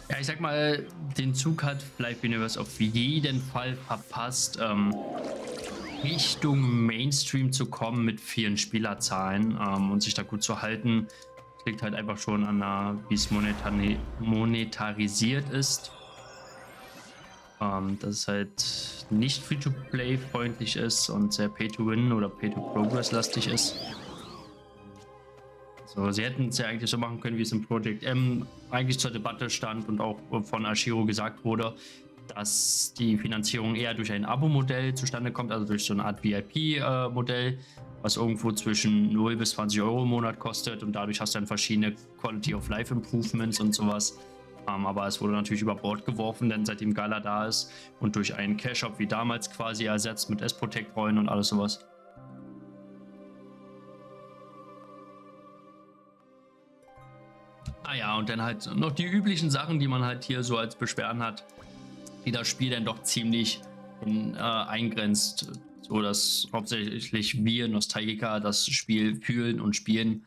Ja, ich sag mal, den Zug hat Live Universe auf jeden Fall verpasst, Richtung Mainstream zu kommen mit vielen Spielerzahlen und sich da gut zu halten. Das liegt halt einfach schon an der, wie es monetarisiert ist. Dass es halt nicht Free-to-Play-freundlich ist und sehr Pay-to-Win oder Pay-to-Progress-lastig ist. So, sie hätten es ja eigentlich so machen können, wie es im Project M eigentlich zur Debatte stand und auch von Ashiro gesagt wurde, dass die Finanzierung eher durch ein Abo-Modell zustande kommt, also durch so eine Art VIP-Modell, was irgendwo zwischen 0 bis 20 Euro im Monat kostet und dadurch hast du dann verschiedene Quality of Life Improvements und sowas. Aber es wurde natürlich über Bord geworfen, denn seitdem Gala da ist und durch einen Cash-Shop wie damals quasi ersetzt mit S-Protect-Rollen und alles sowas. Ah ja, und dann halt noch die üblichen Sachen, die man halt hier so als Beschwerden hat, die das Spiel dann doch ziemlich eingrenzt, so dass hauptsächlich wir Nostalgiker das Spiel fühlen und spielen.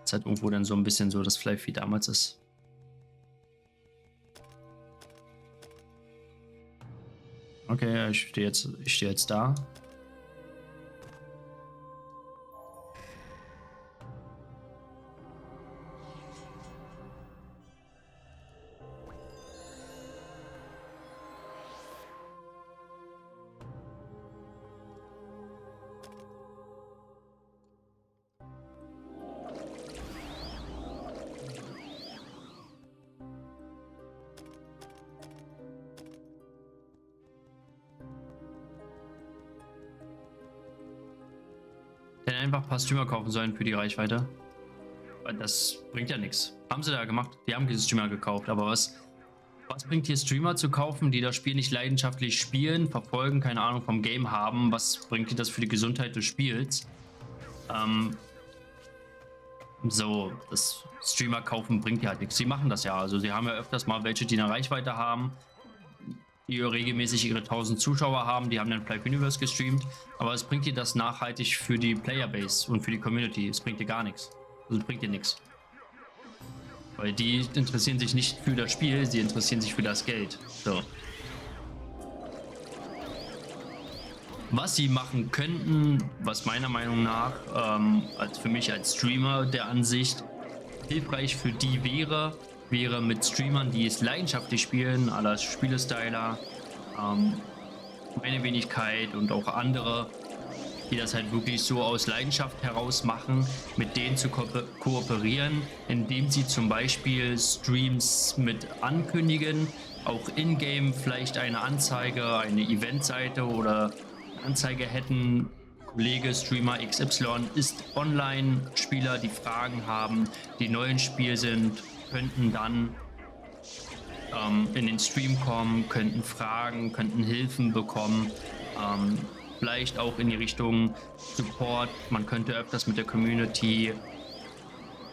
Das halt irgendwo dann so ein bisschen so das Fleisch wie damals ist. Okay, ich stehe jetzt da. Denn einfach ein paar Streamer kaufen sollen für die Reichweite. Weil das bringt ja nichts. Haben sie da gemacht? Die haben diese Streamer gekauft, aber was bringt hier Streamer zu kaufen, die das Spiel nicht leidenschaftlich spielen, verfolgen, keine Ahnung vom Game haben? Was bringt dir das für die Gesundheit des Spiels? So, das Streamer kaufen bringt ja halt nichts. Sie machen das ja. Also sie haben ja öfters mal welche, die eine Reichweite haben, die regelmäßig ihre 1000 Zuschauer haben, die haben dann Live Universe gestreamt, aber es bringt dir das nachhaltig für die Playerbase und für die Community. Es bringt dir gar nichts. Also es bringt dir nichts. Weil die interessieren sich nicht für das Spiel, sie interessieren sich für das Geld. So. Was sie machen könnten, was meiner Meinung nach, als für mich als Streamer der Ansicht hilfreich für die wäre mit Streamern, die es leidenschaftlich spielen, als Spielestyler, meine Wenigkeit und auch andere, die das halt wirklich so aus Leidenschaft heraus machen, mit denen zu kooperieren, indem sie zum Beispiel Streams mit ankündigen, auch in-game vielleicht eine Anzeige, eine Eventseite oder eine Anzeige hätten. Kollege Streamer XY ist Online-Spieler, die Fragen haben, die neu im Spiel sind, könnten dann in den Stream kommen, könnten Fragen, könnten Hilfen bekommen. Vielleicht auch in die Richtung Support. Man könnte öfters mit der Community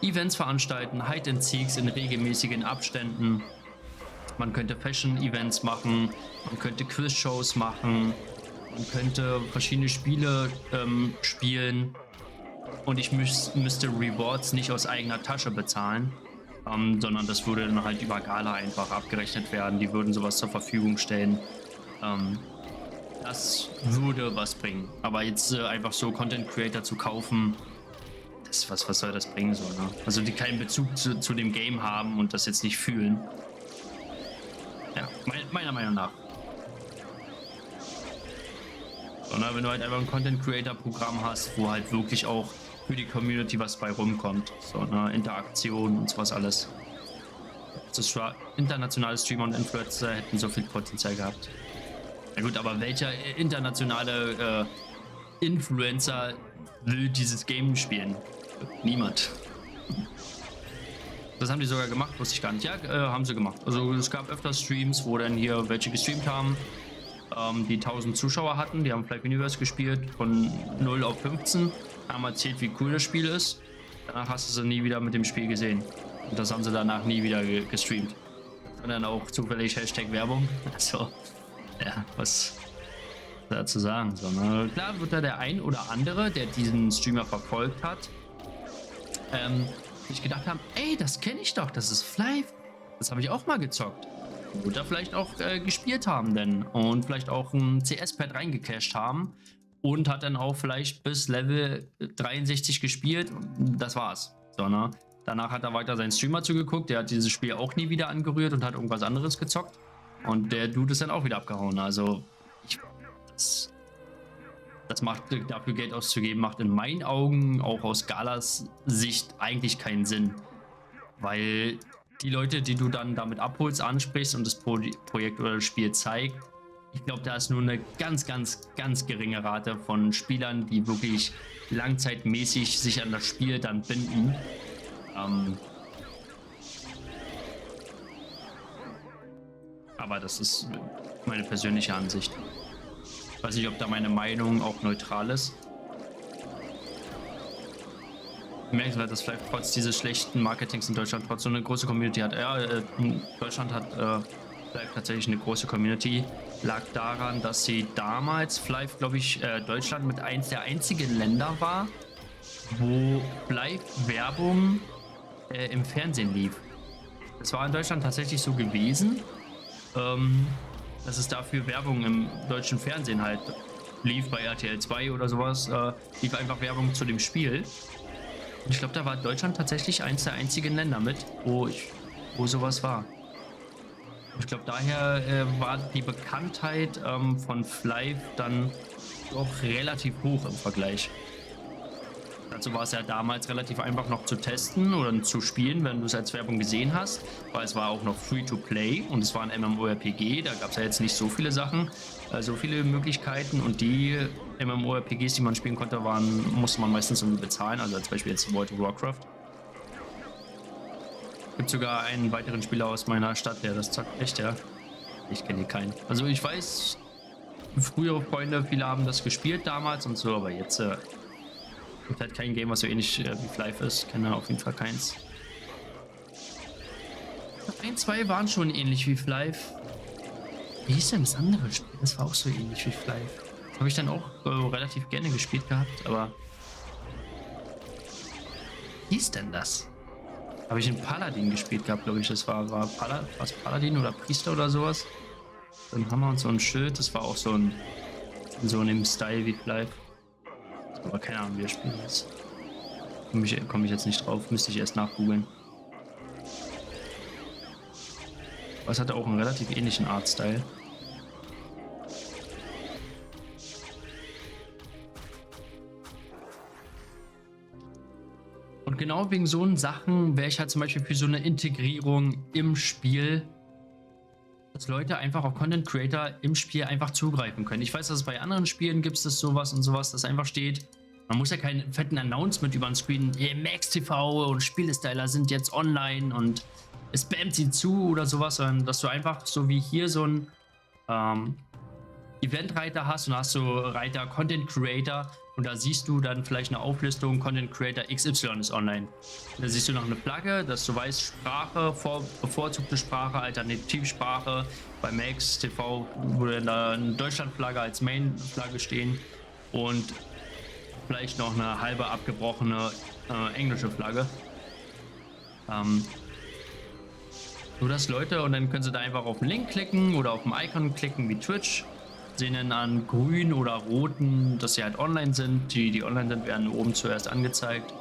Events veranstalten, Hide and Seeks in regelmäßigen Abständen. Man könnte Fashion-Events machen, man könnte Quiz-Shows machen, man könnte verschiedene Spiele spielen und ich müsste Rewards nicht aus eigener Tasche bezahlen, sondern das würde dann halt über Gala einfach abgerechnet werden. Die würden sowas zur Verfügung stellen. Das würde was bringen. Aber jetzt einfach so Content Creator zu kaufen, was soll das bringen so, ne? Also die keinen Bezug zu dem Game haben und das jetzt nicht fühlen. Ja, meiner Meinung nach. Sondern wenn du halt einfach ein Content Creator Programm hast, wo halt wirklich auch für die Community was bei rumkommt. So eine Interaktion und sowas alles. Internationale Streamer und Influencer hätten so viel Potenzial gehabt. Na gut, aber welcher internationale Influencer will dieses Game spielen? Niemand. Das haben die sogar gemacht, wusste ich gar nicht. Ja, haben sie gemacht. Also es gab öfters Streams, wo dann hier welche gestreamt haben, die 1000 Zuschauer hatten. Die haben Live Universe gespielt von 0 auf 15. Haben erzählt, wie cool das Spiel ist. Danach hast du sie nie wieder mit dem Spiel gesehen. Und das haben sie danach nie wieder gestreamt. Und dann auch zufällig Hashtag Werbung. Also, ja, was da zu sagen. So, ne? Klar wird da der ein oder andere, der diesen Streamer verfolgt hat, sich gedacht haben, ey, das kenne ich doch, das ist Flive. Das habe ich auch mal gezockt. Oder vielleicht auch gespielt haben denn. Und vielleicht auch ein CS-Pad reingecached haben. Und hat dann auch vielleicht bis Level 63 gespielt. Und das war's. So, ne? Danach hat er weiter seinen Streamer zugeguckt. Der hat dieses Spiel auch nie wieder angerührt und hat irgendwas anderes gezockt. Und der Dude ist dann auch wieder abgehauen. Also, das macht, dafür Geld auszugeben, macht in meinen Augen, auch aus Galas Sicht, eigentlich keinen Sinn. Weil die Leute, die du dann damit abholst, ansprichst und das Projekt oder das Spiel zeigt, ich glaube, da ist nur eine ganz, ganz, ganz geringe Rate von Spielern, die wirklich langzeitmäßig sich an das Spiel dann binden. Aber das ist meine persönliche Ansicht. Ich weiß nicht, ob da meine Meinung auch neutral ist. Ich merke halt, dass vielleicht trotz dieses schlechten Marketings in Deutschland trotzdem eine große Community hat. Ja, Deutschland hat vielleicht tatsächlich eine große Community. Lag daran, dass sie damals vielleicht, glaube ich, Deutschland mit eins der einzigen Länder war, wo Live-Werbung im Fernsehen lief. Es war in Deutschland tatsächlich so gewesen, dass es dafür Werbung im deutschen Fernsehen halt lief, bei RTL 2 oder sowas, lief einfach Werbung zu dem Spiel. Und ich glaube, da war Deutschland tatsächlich eins der einzigen Länder mit, wo sowas war. Ich glaube, daher war die Bekanntheit von Flive dann doch relativ hoch im Vergleich. Dazu war es ja damals relativ einfach noch zu testen oder zu spielen, wenn du es als Werbung gesehen hast, weil es war auch noch Free-to-Play und es war ein MMORPG, da gab es ja jetzt nicht so viele Sachen, so viele Möglichkeiten und die MMORPGs, die man spielen konnte, musste man meistens irgendwie bezahlen, also als Beispiel jetzt World of Warcraft. Es gibt sogar einen weiteren Spieler aus meiner Stadt, der das zockt. Echt, ja? Ich kenne hier keinen. Also ich weiß, frühere Freunde, viele haben das gespielt damals und so, aber jetzt gibt halt kein Game, was so ähnlich wie Flive ist. Ich kenne auf jeden Fall keins. Ein, zwei waren schon ähnlich wie Flive. Wie hieß denn das andere Spiel? Das war auch so ähnlich wie Flive. Das habe ich dann auch relativ gerne gespielt gehabt, aber wie hieß denn das? Habe ich in Paladin gespielt gehabt, glaube ich. Das war Paladin oder Priester oder sowas. Dann haben wir uns so ein Schild. Das war auch so in dem Style wie Flive. Aber keine Ahnung, wie das Spiel ist. Komme ich jetzt nicht drauf. Müsste ich erst nachgoogeln. Aber es hatte auch einen relativ ähnlichen Artstyle. Und genau wegen so Sachen wäre ich halt zum Beispiel für so eine Integrierung im Spiel, dass Leute einfach auf Content Creator im Spiel einfach zugreifen können. Ich weiß, dass es bei anderen Spielen gibt es sowas und sowas, das einfach steht. Man muss ja keinen fetten Announcement über den Screen, Max TV und Spielestyler sind jetzt online und es spammt sie zu oder sowas, sondern dass du einfach so wie hier so ein Eventreiter hast und hast so Reiter Content Creator und da siehst du dann vielleicht eine Auflistung, Content Creator XY ist online. Da siehst du noch eine Flagge, dass du weißt, Sprache, bevorzugte Sprache, Alternativsprache. Bei Max TV würde da eine Deutschlandflagge als Main-Flagge stehen und vielleicht noch eine halbe abgebrochene englische Flagge. So dass Leute, und dann können sie da einfach auf den Link klicken oder auf den Icon klicken wie Twitch, sehen dann an grün oder roten, dass sie halt online sind. Die online sind, werden oben zuerst angezeigt.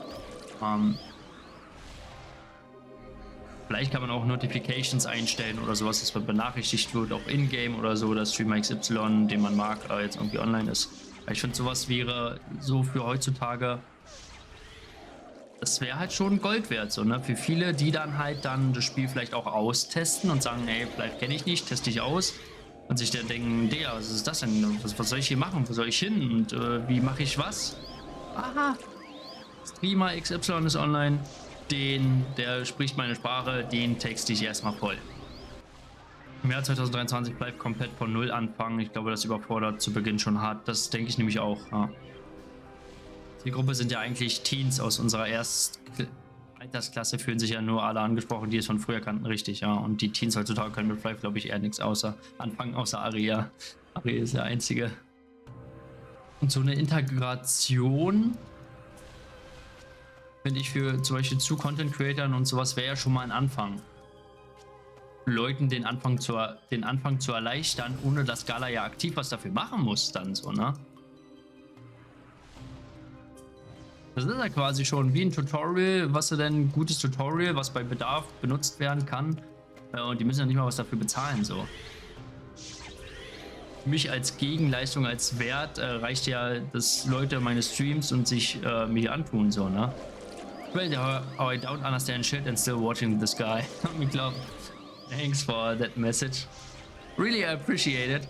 Vielleicht kann man auch Notifications einstellen oder sowas, dass man benachrichtigt wird, auch in-game oder so, dass Streamer XY, den man mag, jetzt irgendwie online ist. Ich finde, sowas wäre so für heutzutage, das wäre halt schon Gold wert, so, ne? Für viele, die dann halt dann das Spiel vielleicht auch austesten und sagen, ey, vielleicht kenne ich nicht, teste ich aus. Und sich dann denken, Digga, was ist das denn? Was soll ich hier machen? Wo soll ich hin? Und wie mache ich was? Aha, Streamer XY ist online, der spricht meine Sprache, den texte ich erstmal voll. Im Jahr 2023 bleibt komplett von Null anfangen. Ich glaube, das überfordert zu Beginn schon hart. Das denke ich nämlich auch. Ja. Die Gruppe sind ja eigentlich Teens aus unserer Altersklasse, fühlen sich ja nur alle angesprochen, die es von früher kannten, richtig, ja. Und die Teens heutzutage können mit Flive, glaube ich, eher nichts anfangen, außer Aria. Aria ist der einzige. Und so eine Integration, finde ich, für zum Beispiel zu Content-Creatern und sowas wäre ja schon mal ein Anfang. Leuten den Anfang zu erleichtern, ohne dass Gala ja aktiv was dafür machen muss, dann so, ne? Das ist ja quasi schon wie ein Tutorial, was du denn, gutes Tutorial, was bei Bedarf benutzt werden kann. Und die müssen ja nicht mal was dafür bezahlen, so. Für mich als Gegenleistung, als Wert reicht ja, dass Leute meine Streams und sich mir antun, so, ne? Well, how I don't understand shit and still watching this guy. Ich glaube, thanks for that message. Really appreciate it.